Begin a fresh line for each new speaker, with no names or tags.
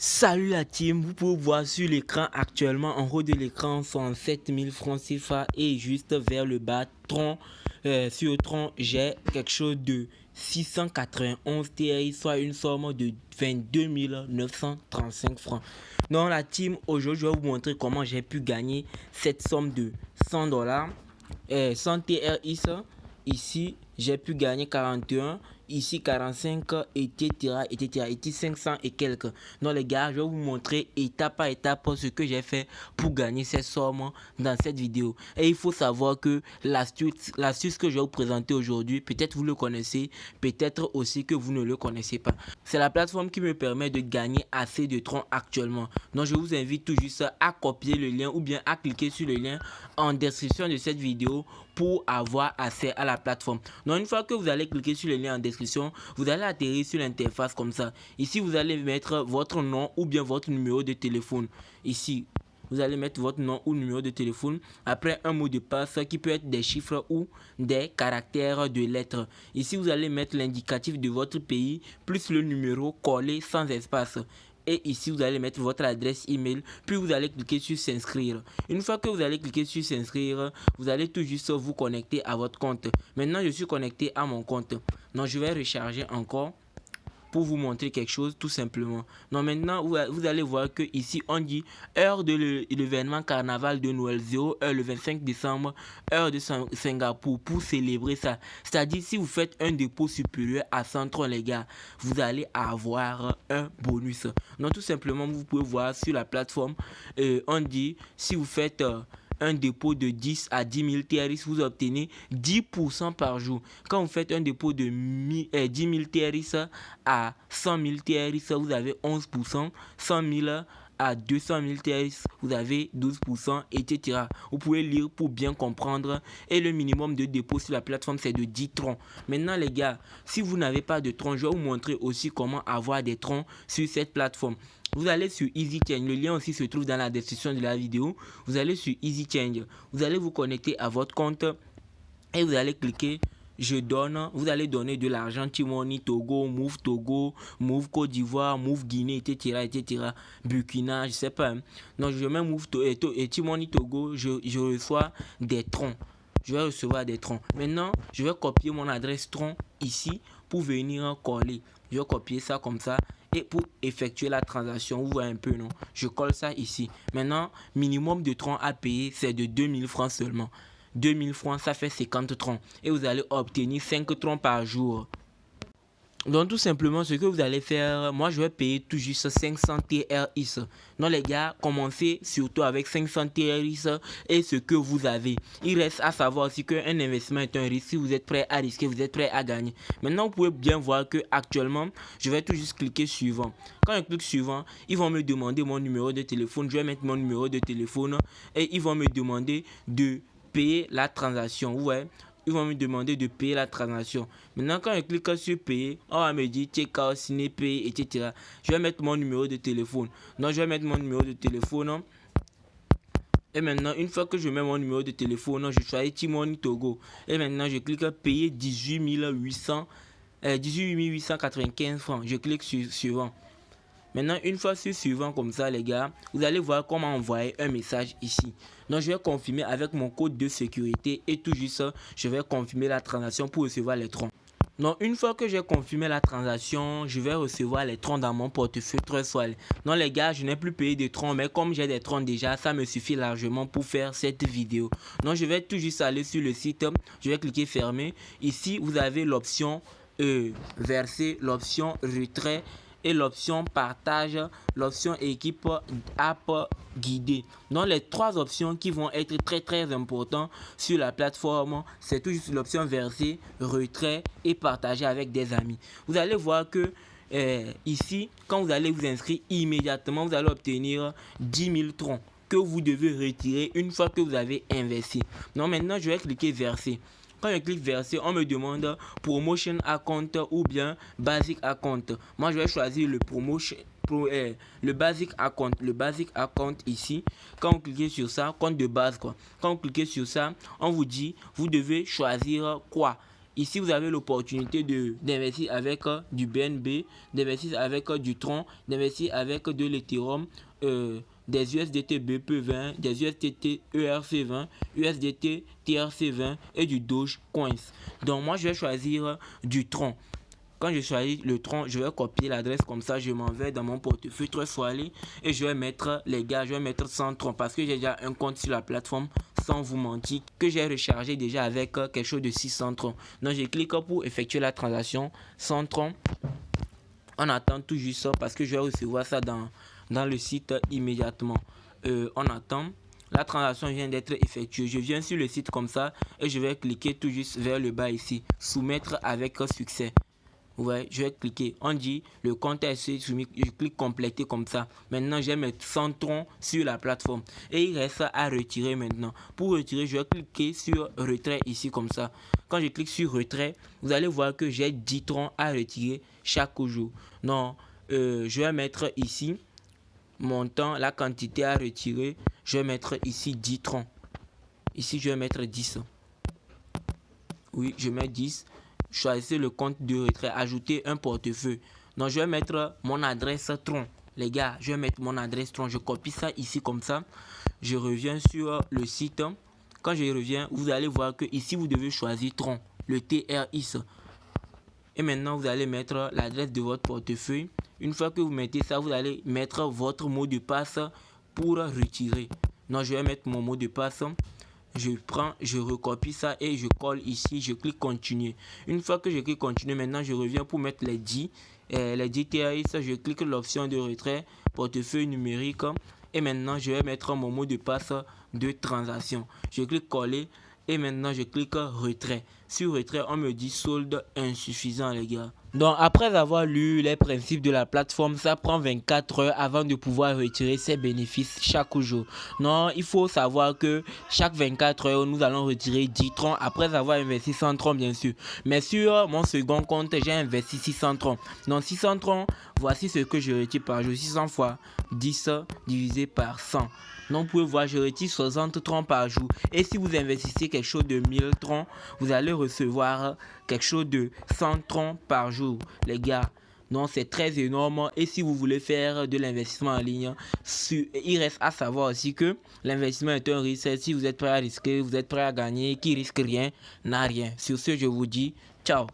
Salut la team, vous pouvez voir sur l'écran actuellement en haut de l'écran 107 000 francs CFA et juste vers le bas Tron, sur Tron j'ai quelque chose de 691 TI, soit une somme de 22 935 francs. Dans la team, aujourd'hui je vais vous montrer comment j'ai pu gagner cette somme de 100 dollars, 100 TRI. Ici j'ai pu gagner 41, ici 45, etc., etc., ici 500 et quelques. Donc les gars, je vais vous montrer étape par étape ce que j'ai fait pour gagner cette somme dans cette vidéo. Et il faut savoir que l'astuce que je vais vous présenter aujourd'hui, peut-être vous le connaissez, peut-être aussi que vous ne le connaissez pas. C'est la plateforme qui me permet de gagner assez de troncs actuellement. Donc je vous invite tout juste à copier le lien ou bien à cliquer sur le lien en description de cette vidéo pour avoir accès à la plateforme. Donc une fois que vous allez cliquer sur le lien en description, vous allez atterrir sur l'interface comme ça. Ici vous allez mettre votre nom ou bien votre numéro de téléphone. Ici vous allez mettre votre nom ou numéro de téléphone après un mot de passe qui peut être des chiffres ou des caractères de lettres. Ici vous allez mettre l'indicatif de votre pays plus le numéro collé sans espace. Et ici vous allez mettre votre adresse email, puis vous allez cliquer sur s'inscrire. Une fois que vous allez cliquer sur s'inscrire, vous allez tout juste vous connecter à votre compte. Maintenant je suis connecté à mon compte, donc je vais recharger encore pour vous montrer quelque chose tout simplement. Donc maintenant vous allez voir que ici on dit heure de l'événement carnaval de Noël 0 heure le 25 décembre heure de Singapour pour célébrer ça. C'est-à-dire si vous faites un dépôt supérieur à 103 les gars, vous allez avoir un bonus. Donc tout simplement vous pouvez voir sur la plateforme on dit si vous faites un dépôt de 10 à 10 000 TRX, vous obtenez 10% par jour. Quand vous faites un dépôt de 10 000 TRX à 100 000 TRX, vous avez 11%. 100 000 à 200 000 TRX, vous avez 12%, etc. Vous pouvez lire pour bien comprendre. Et le minimum de dépôt sur la plateforme, c'est de 10 troncs. Maintenant, les gars, si vous n'avez pas de troncs, je vais vous montrer aussi comment avoir des troncs sur cette plateforme. Vous allez sur EasyChange, le lien aussi se trouve dans la description de la vidéo. Vous allez sur EasyChange, vous allez vous connecter à votre compte et vous allez cliquer je donne, vous allez donner de l'argent T-Money Togo, Move Côte d'Ivoire, Move Guinée, etc., etc., Burkina, je sais pas. Donc je mets Move T-Money Togo, je reçois des troncs. Je vais recevoir des troncs. Maintenant, je vais copier mon adresse tronc ici pour venir coller. Je vais copier ça comme ça. Et pour effectuer la transaction, vous voyez un peu, non? Je colle ça ici. Maintenant, minimum de troncs à payer, c'est de 2000 francs seulement. 2000 francs, ça fait 50 troncs. Et vous allez obtenir 5 troncs par jour. Donc tout simplement ce que vous allez faire, moi je vais payer tout juste 500 TRX. Donc les gars, commencez surtout avec 500 TRX et ce que vous avez. Il reste à savoir aussi qu'un investissement est un risque. Si vous êtes prêt à risquer, vous êtes prêt à gagner. Maintenant vous pouvez bien voir que actuellement, je vais tout juste cliquer suivant. Quand je clique suivant, ils vont me demander mon numéro de téléphone. Je vais mettre mon numéro de téléphone et ils vont me demander de payer la transaction. Vous voyez, ils vont me demander de payer la transaction. Maintenant, quand je clique sur payer, on va me dire check out, signer, payer, etc. Je vais mettre mon numéro de téléphone. Donc, je vais mettre mon numéro de téléphone. Et maintenant, une fois que je mets mon numéro de téléphone, je choisis T-Money Togo. Et maintenant, je clique payer 18 895 francs. Je clique sur suivant. Maintenant, une fois sur suivant comme ça, les gars, vous allez voir comment envoyer un message ici. Donc, je vais confirmer avec mon code de sécurité et tout juste, je vais confirmer la transaction pour recevoir les troncs. Donc, une fois que j'ai confirmé la transaction, je vais recevoir les troncs dans mon portefeuille Trustwallet. Donc, les gars, je n'ai plus payé de troncs, mais comme j'ai des troncs déjà, ça me suffit largement pour faire cette vidéo. Donc, je vais tout juste aller sur le site, je vais cliquer fermer. Ici, vous avez l'option verser, l'option retrait et l'option partage, l'option équipe app guidée. Donc les trois options qui vont être très importantes sur la plateforme, c'est toujours l'option verser, retrait et partager avec des amis. Vous allez voir que ici, quand vous allez vous inscrire immédiatement, vous allez obtenir 10 000 troncs que vous devez retirer une fois que vous avez investi. Donc maintenant, je vais cliquer verser. Quand je clique verser, on me demande promotion account ou bien basic account. Moi, je vais choisir le le basic account. Le basic account ici. Quand vous cliquez sur ça, compte de base quoi. Quand vous cliquez sur ça, on vous dit vous devez choisir quoi. Ici, vous avez l'opportunité d'investir avec du BNB, d'investir avec du Tron, d'investir avec de l'Ethereum, des USDT BP20, des USDT ERC20, USDT TRC20 et du Dogecoin. Donc moi, je vais choisir du Tron. Quand je choisis le Tron, je vais copier l'adresse comme ça, je m'en vais dans mon portefeuille Trust Wallet et je vais mettre, les gars, je vais mettre 100 Tron parce que j'ai déjà un compte sur la plateforme, sans vous mentir, que j'ai rechargé déjà avec quelque chose de 600 Tron. Donc je clique pour effectuer la transaction 100 Tron. On attend tout juste ça parce que je vais recevoir ça dans le site immédiatement. On attend. La transaction vient d'être effectuée. Je viens sur le site comme ça et je vais cliquer tout juste vers le bas ici. Soumettre avec succès. Ouais, je vais cliquer. On dit le compte est soumis. Je clique compléter comme ça. Maintenant, je vais mettre 100 troncs sur la plateforme. Et il reste à retirer maintenant. Pour retirer, je vais cliquer sur retrait ici comme ça. Quand je clique sur retrait, vous allez voir que j'ai 10 troncs à retirer chaque jour. Non, je vais mettre ici montant, la quantité à retirer. Je vais mettre ici 10 troncs. Ici, je vais mettre 10. Oui, je mets 10. Choisissez le compte de retrait, ajouter un portefeuille. Donc je vais mettre mon adresse Tron. Les gars, je vais mettre mon adresse Tron. Je copie ça ici comme ça. Je reviens sur le site. Quand je reviens, vous allez voir que ici vous devez choisir Tron, le TRX. Et maintenant vous allez mettre l'adresse de votre portefeuille. Une fois que vous mettez ça, vous allez mettre votre mot de passe pour retirer. Donc je vais mettre mon mot de passe. Je prends, je recopie ça et je colle ici, je clique continuer. Une fois que je clique continuer, maintenant je reviens pour mettre les 10 TRX, je clique l'option de retrait, portefeuille numérique et maintenant je vais mettre mon mot de passe de transaction. Je clique coller et maintenant je clique retrait. Sur retrait, on me dit solde insuffisant les gars. Donc après avoir lu les principes de la plateforme, ça prend 24 heures avant de pouvoir retirer ses bénéfices chaque jour. Non, il faut savoir que chaque 24 heures, nous allons retirer 10 troncs après avoir investi 100 troncs bien sûr. Mais sur mon second compte, j'ai investi 600 troncs. Donc 600 troncs, voici ce que je retire par jour. 600 fois 10 divisé par 100. Donc vous pouvez voir, je retire 60 troncs par jour. Et si vous investissez quelque chose de 1000 troncs, vous allez recevoir quelque chose de 100 troncs par jour, les gars. Donc c'est très énorme. Et si vous voulez faire de l'investissement en ligne, il reste à savoir aussi que l'investissement est un risque. Si vous êtes prêt à risquer, vous êtes prêt à gagner. Qui risque rien n'a rien. Sur ce, je vous dis ciao.